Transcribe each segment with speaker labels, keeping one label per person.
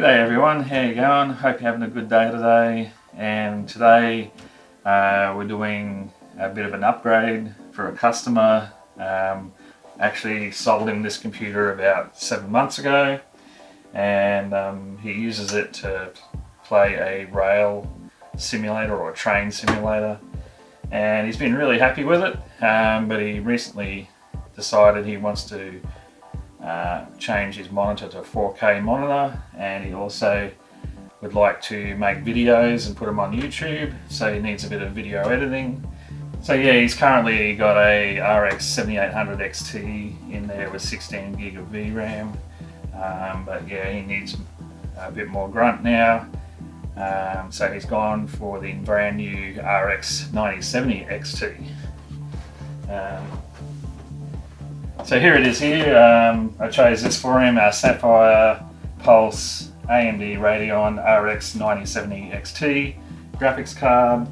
Speaker 1: G'day everyone, how you going? Hope you're having a good day today. And today we're doing a bit of an upgrade for a customer. Actually sold him this computer about 7 months ago, and he uses it to play a rail simulator or a train simulator, and he's been really happy with it, but he recently decided he wants to change his monitor to a 4K monitor, and he also would like to make videos and put them on YouTube, so he needs a bit of video editing. So yeah, he's currently got a RX7800XT in there with 16 gig of VRAM, but yeah, he needs a bit more grunt now, so he's gone for the brand new RX9070XT. So here it is here. I chose this for him, our Sapphire Pulse AMD Radeon RX9070XT graphics card,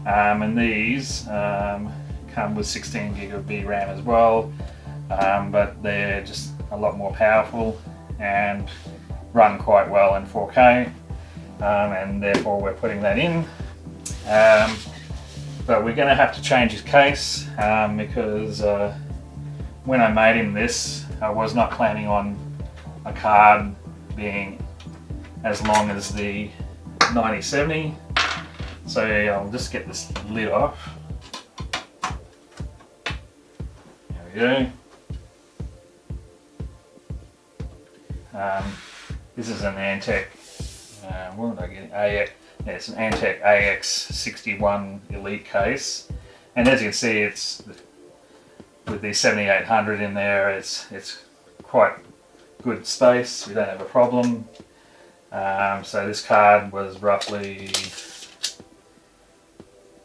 Speaker 1: and these come with 16 gig of VRAM as well, but they're just a lot more powerful and run quite well in 4K, and therefore we're putting that in. But we're going to have to change his case because when I made him this, I was not planning on a card being as long as the 9070. So I'll just get this lid off. There we go. This is an Antec, what did I get? Yeah, it's an Antec AX61 Elite case. And as you can see, it's with the 7800 in there, it's quite good space. We don't have a problem. So this card was roughly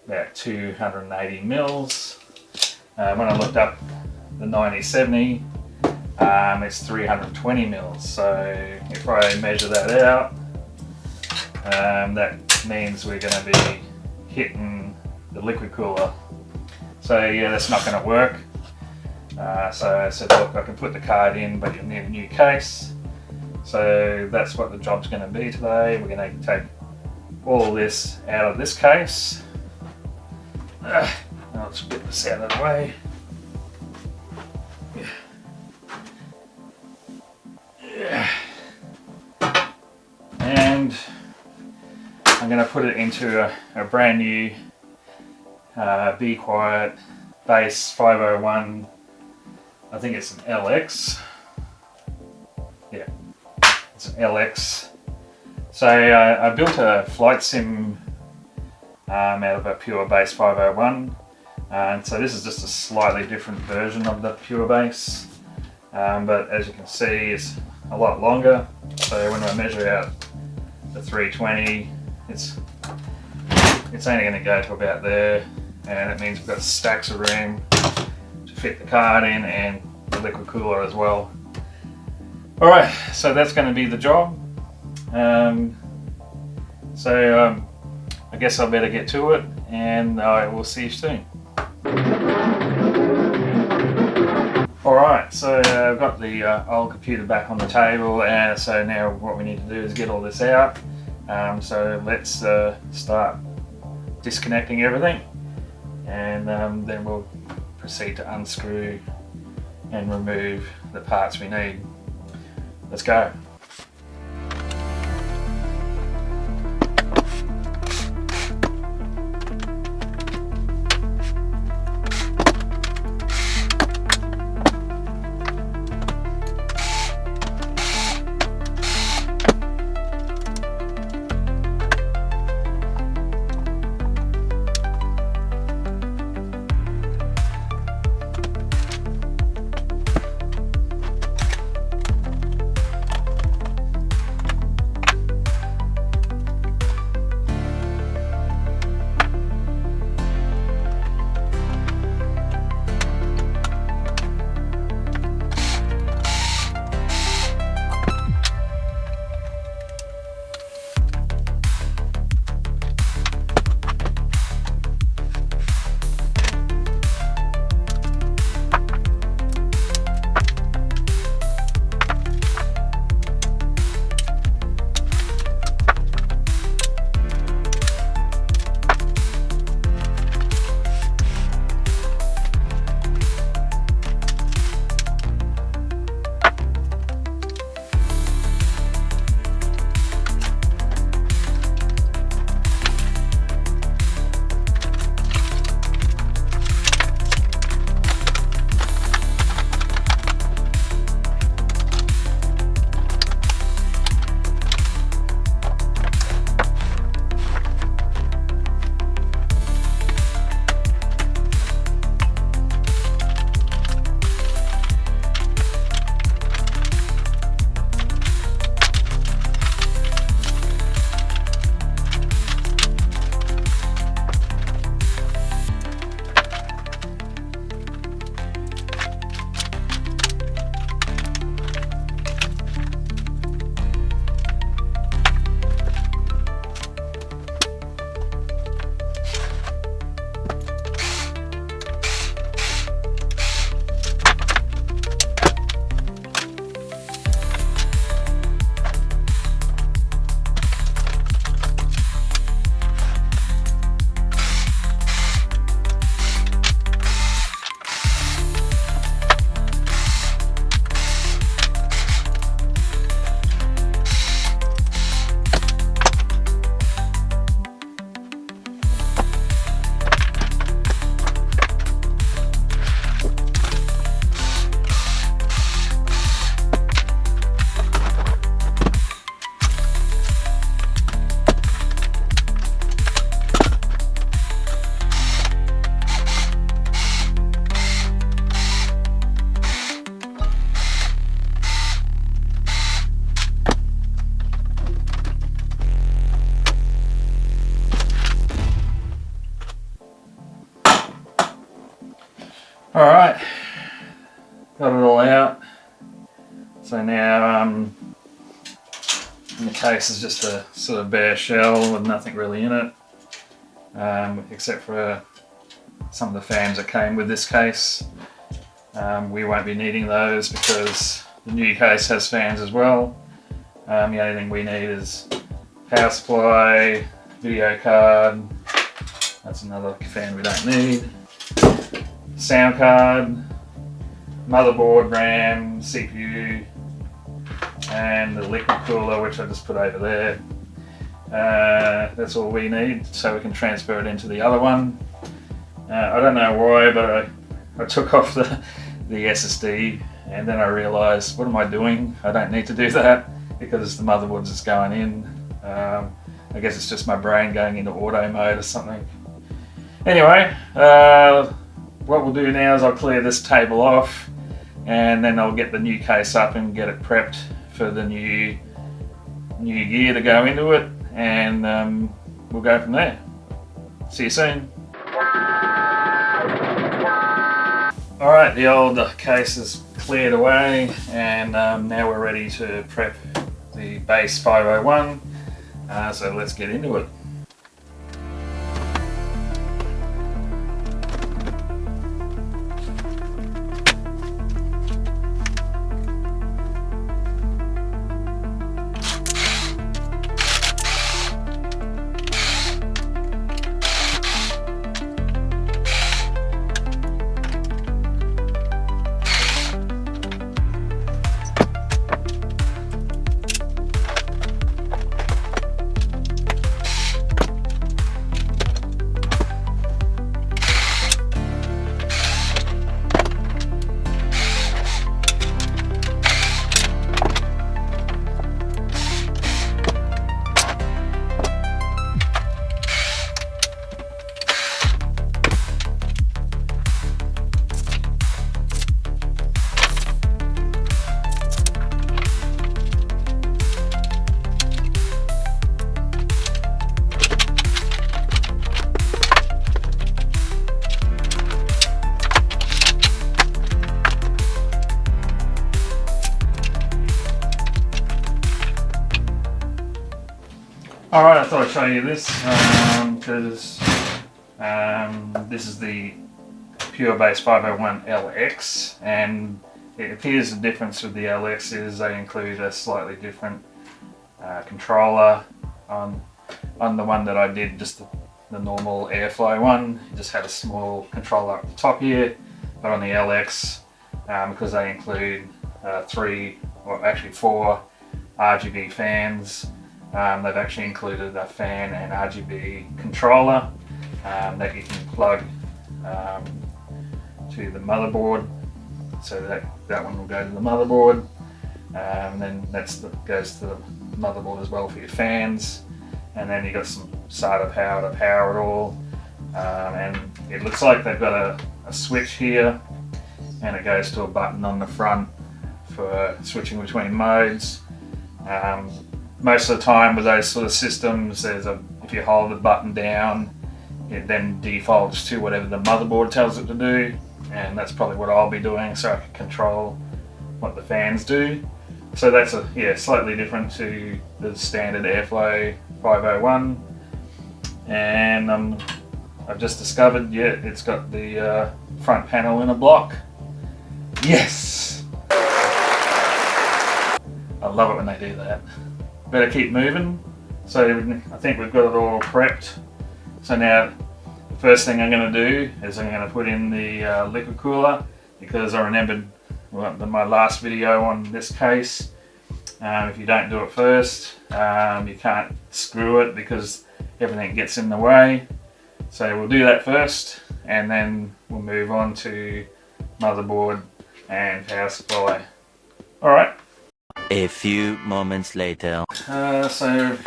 Speaker 1: about 280 mils. When I looked up the 9070, it's 320 mils. So if I measure that out, that means we're going to be hitting the liquid cooler. So yeah, that's not going to work. So I said, look, I can put the card in, but you'll need a new case. So that's what the job's going to be today. We're going to take all this out of this case. I'll just get this out of the way. Yeah. And I'm going to put it into a brand new Be Quiet base 501. I think it's an LX. Yeah, it's an LX. So I built a flight sim out of a pure base 501, and so this is just a slightly different version of the pure base, but as you can see, it's a lot longer. So when I measure out the 320, it's only going to go to about there, and it means we've got stacks of room to fit the card in and the liquid cooler as well. Alright, so that's going to be the job. I guess I better get to it, and I will see you soon. Alright, so I've got the old computer back on the table, and so now what we need to do is get all this out. So let's start disconnecting everything, and then we'll proceed to unscrew and remove the parts we need. Let's go. got it all out. So now the case is just a sort of bare shell with nothing really in it, except for some of the fans that came with this case. We won't be needing those because the new case has fans as well. The only thing we need is power supply, video card, that's another fan we don't need, sound card, motherboard, RAM, CPU, and the liquid cooler, which I just put over there. That's all we need, so we can transfer it into the other one. I don't know why, but I took off the SSD, and then I realised, what am I doing? I don't need to do that because the motherboard's just going in. I guess it's just my brain going into auto mode or something. Anyway, what we'll do now is I'll clear this table off, and then I'll get the new case up and get it prepped for the new gear to go into it, and we'll go from there. See you soon. Alright, the old case is cleared away, and now we're ready to prep the base 501, so let's get into it. Alright, I thought I'd show you this because this is the Pure Base 501 LX, and it appears the difference with the LX is they include a slightly different controller on the one that I did, just the normal airflow one. It just had a small controller up the top here, but on the LX, because they include 4 RGB fans, they've actually included a fan and RGB controller that you can plug to the motherboard, so that one will go to the motherboard, and then goes to the motherboard as well for your fans, and then you got some SATA power to power it all, and it looks like they've got a switch here, and it goes to a button on the front for switching between modes. Most of the time with those sort of systems, if you hold the button down, it then defaults to whatever the motherboard tells it to do, and that's probably what I'll be doing, so I can control what the fans do. So that's slightly different to the standard Airflow 501, and I've just discovered, it's got the front panel in a block. Yes! I love it when they do that. Better keep moving. So I think we've got it all prepped. So now the first thing I'm going to do is I'm going to put in the liquid cooler, because I remembered my last video on this case. If you don't do it first, you can't screw it because everything gets in the way. So we'll do that first, and then we'll move on to motherboard and power supply. Alright.
Speaker 2: A few moments later.
Speaker 1: So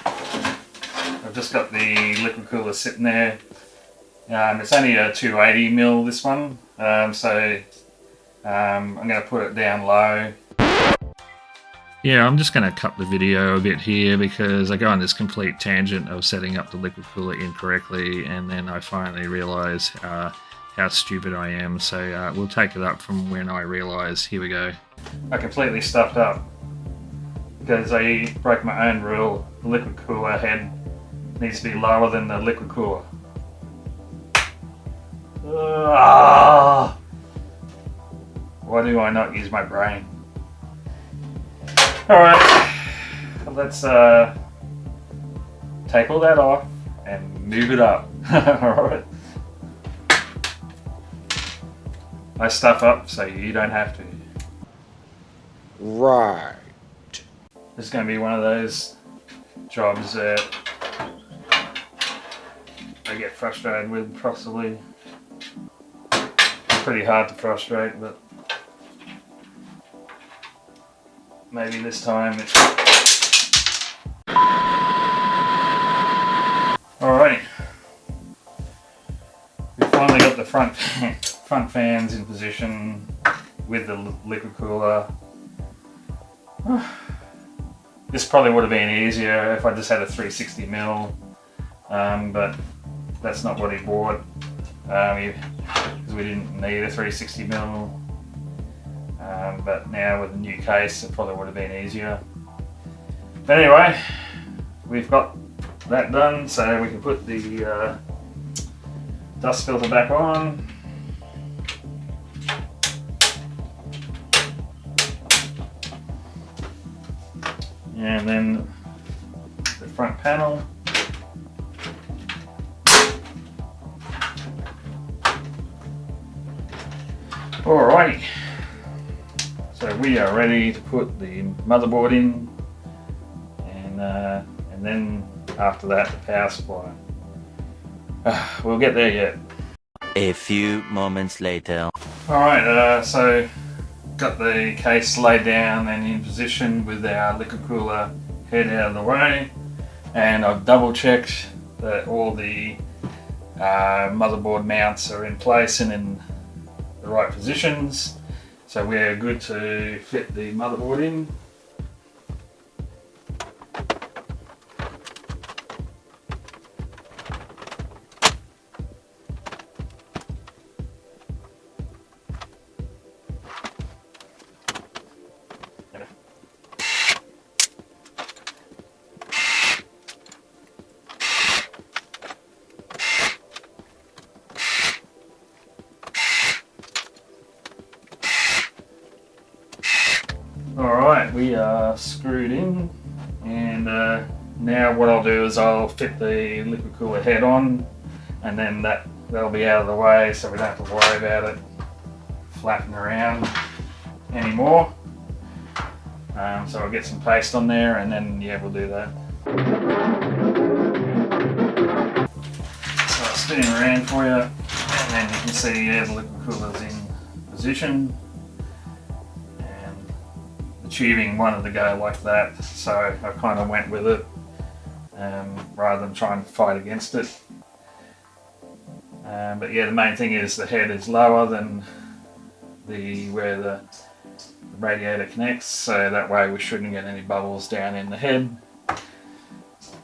Speaker 1: I've just got the liquid cooler sitting there. It's only a 280mm, this one, so I'm going to put it down low. Yeah, I'm just going to cut the video a bit here because I go on this complete tangent of setting up the liquid cooler incorrectly, and then I finally realise how how stupid I am, so we'll take it up from when I realise. Here we go. I completely stuffed up because I broke my own rule. The liquid cooler head needs to be lower than the liquid cooler. Why do I not use my brain? Alright, let's take all that off and move it up. Alright. I stuff up so you don't have to.
Speaker 3: Right.
Speaker 1: This is going to be one of those jobs that I get frustrated with, possibly. It's pretty hard to frustrate, but maybe this time it's... Alrighty. We finally got the front fans in position with the liquid cooler. This probably would have been easier if I just had a 360mm, but that's not what he bought, because we didn't need a 360mm. But now with the new case, it probably would have been easier. But anyway, we've got that done, so we can put the dust filter back on. And then the front panel. Alrighty, so we are ready to put the motherboard in, and then after that the power supply. We'll get there yet.
Speaker 2: A few moments later.
Speaker 1: Alright, so got the case laid down and in position with our liquid cooler head out of the way, and I've double checked that all the motherboard mounts are in place and in the right positions, so we're good to fit the motherboard in. Alright, we are screwed in, and now what I'll do is I'll fit the liquid cooler head on, and then that'll be out of the way, so we don't have to worry about it flapping around anymore. So I'll get some paste on there, and then yeah, we'll do that. So I'll spin it around for you, and then you can see the liquid cooler's in position. Tubing wanted to go like that, so I kind of went with it rather than trying to fight against it. But yeah, the main thing is the head is lower than where the radiator connects, so that way we shouldn't get any bubbles down in the head.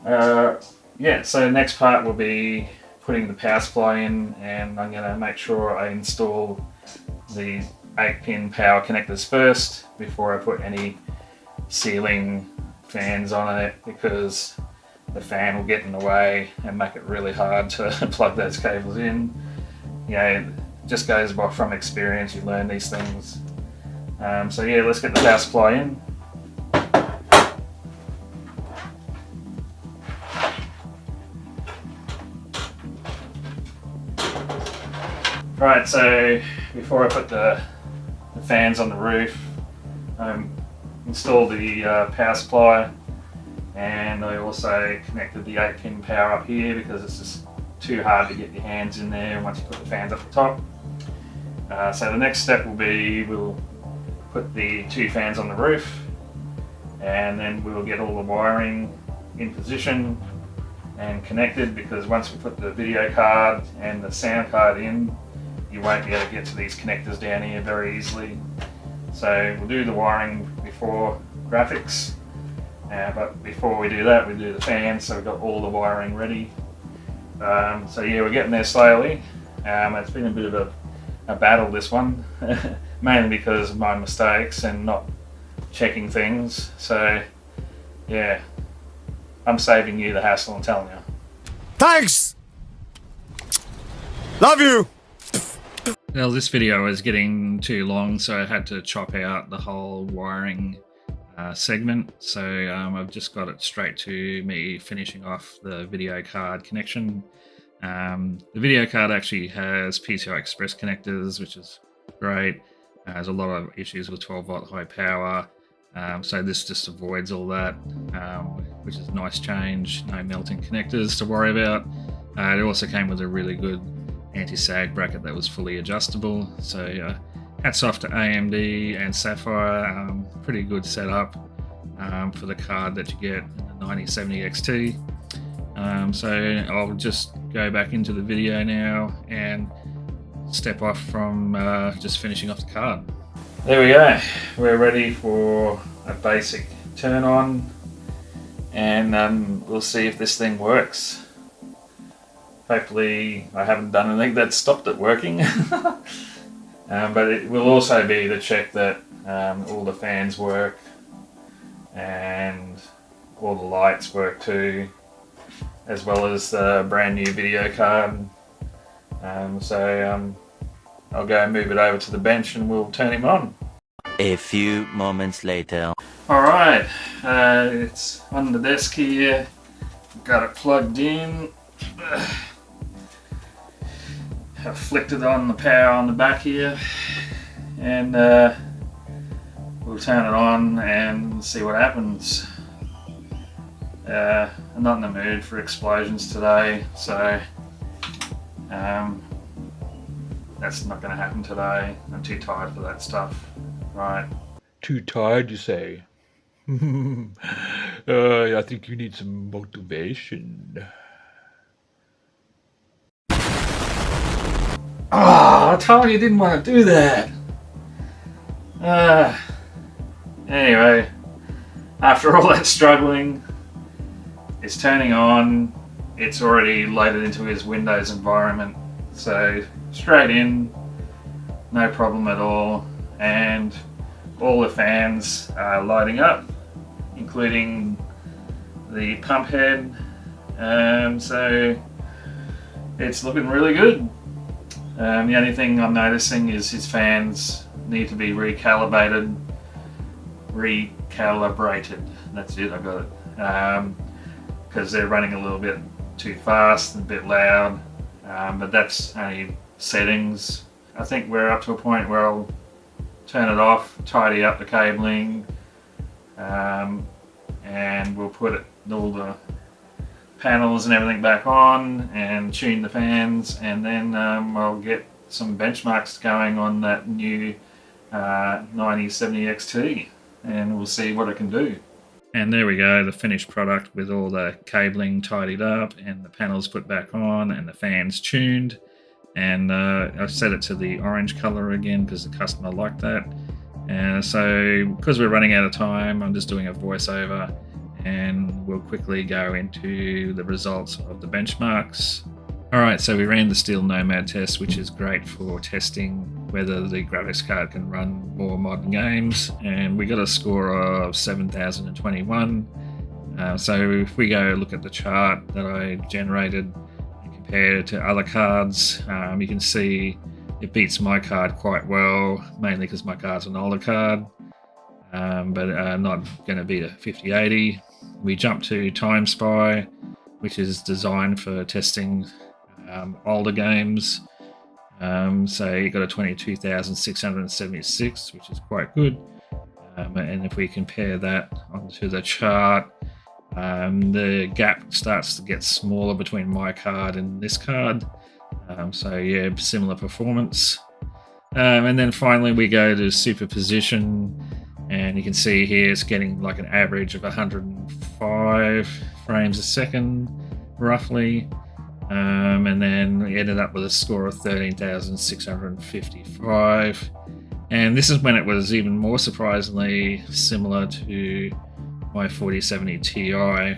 Speaker 1: Yeah, so the next part will be putting the power supply in, and I'm going to make sure I install the 8-pin power connectors first before I put any ceiling fans on it, because the fan will get in the way and make it really hard to plug those cables in. You know, it just goes by from experience, you learn these things. So yeah, let's get the power supply in. Right, so before I put the fans on the roof, installed the power supply, and I also connected the 8-pin power up here because it's just too hard to get your hands in there once you put the fans up the top. So the next step will be we'll put the 2 fans on the roof, and then we'll get all the wiring in position and connected, because once we put the video card and the sound card in, you won't be able to get to these connectors down here very easily. So we'll do the wiring before graphics, but before we do that, we do the fans, so we've got all the wiring ready. So yeah, we're getting there slowly. It's been a bit of a battle, this one, mainly because of my mistakes and not checking things. So yeah, I'm saving you the hassle, I'm telling you.
Speaker 3: Thanks! Love you!
Speaker 1: Well, this video is getting too long, so I had to chop out the whole wiring segment. So I've just got it straight to me finishing off the video card connection. The video card actually has PCI Express connectors, which is great. There's a lot of issues with 12-volt high power, so this just avoids all that, which is a nice change. No melting connectors to worry about. It also came with a really good anti-sag bracket that was fully adjustable. So hats off to AMD and Sapphire. Pretty good setup for the card that you get in the 9070XT. So I'll just go back into the video now and step off from just finishing off the card. There we go. We're ready for a basic turn on, and we'll see if this thing works. Hopefully I haven't done anything that stopped it working. But it will also be to check that all the fans work and all the lights work too, as well as the brand new video card. So I'll go and move it over to the bench and we'll turn him on.
Speaker 2: A few moments later.
Speaker 1: Alright, it's on the desk here, got it plugged in. I've flicked it on the power on the back here, and we'll turn it on and see what happens. I'm not in the mood for explosions today, so that's not going to happen today. I'm too tired for that stuff. Right.
Speaker 4: Too tired, you say? I think you need some motivation.
Speaker 1: Oh, I told you didn't want to do that. Anyway, after all that struggling, it's turning on. It's already loaded into his Windows environment, so straight in, no problem at all. And all the fans are lighting up, including the pump head. So it's looking really good. The only thing I'm noticing is his fans need to be recalibrated. That's it, I got it. Because they're running a little bit too fast and a bit loud. But that's only settings. I think we're up to a point where I'll turn it off, tidy up the cabling, and we'll put all the panels and everything back on and tune the fans, and then I'll get some benchmarks going on that new 9070XT, and we'll see what it can do. And there we go, the finished product with all the cabling tidied up and the panels put back on and the fans tuned. And I've set it to the orange color again because the customer liked that. So because we're running out of time, I'm just doing a voiceover and we'll quickly go into the results of the benchmarks. Alright, so we ran the Steel Nomad test, which is great for testing whether the graphics card can run more modern games, and we got a score of 7021. So if we go look at the chart that I generated and compare it to other cards, you can see it beats my card quite well, mainly because my card's an older card, but not going to beat a 5080. We jump to Time Spy, which is designed for testing older games. So you got a 22,676, which is quite good. And if we compare that onto the chart, the gap starts to get smaller between my card and this card. So yeah, similar performance. And then finally we go to superposition, and you can see here it's getting like an average of 105 frames a second roughly, and then we ended up with a score of 13,655, and this is when it was even more surprisingly similar to my 4070 Ti,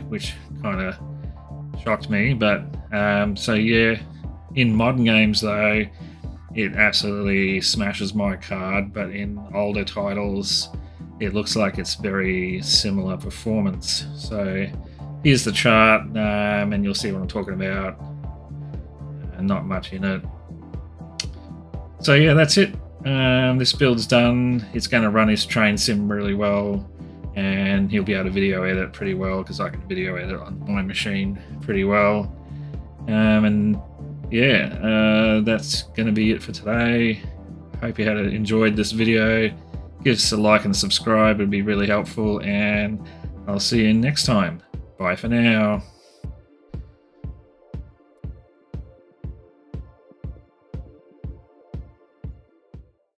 Speaker 1: which kind of shocked me. But so yeah, In modern games though, it absolutely smashes my card, but in older titles it looks like it's very similar performance. So here's the chart, and you'll see what I'm talking about. Not much in it. So yeah, that's it. This build's done. It's going to run his train sim really well, and he'll be able to video edit pretty well because I can video edit on my machine pretty well. And yeah, that's going to be it for today. Hope you had enjoyed this video. Give us a like and subscribe, it'd be really helpful, and I'll see you next time. Bye for now.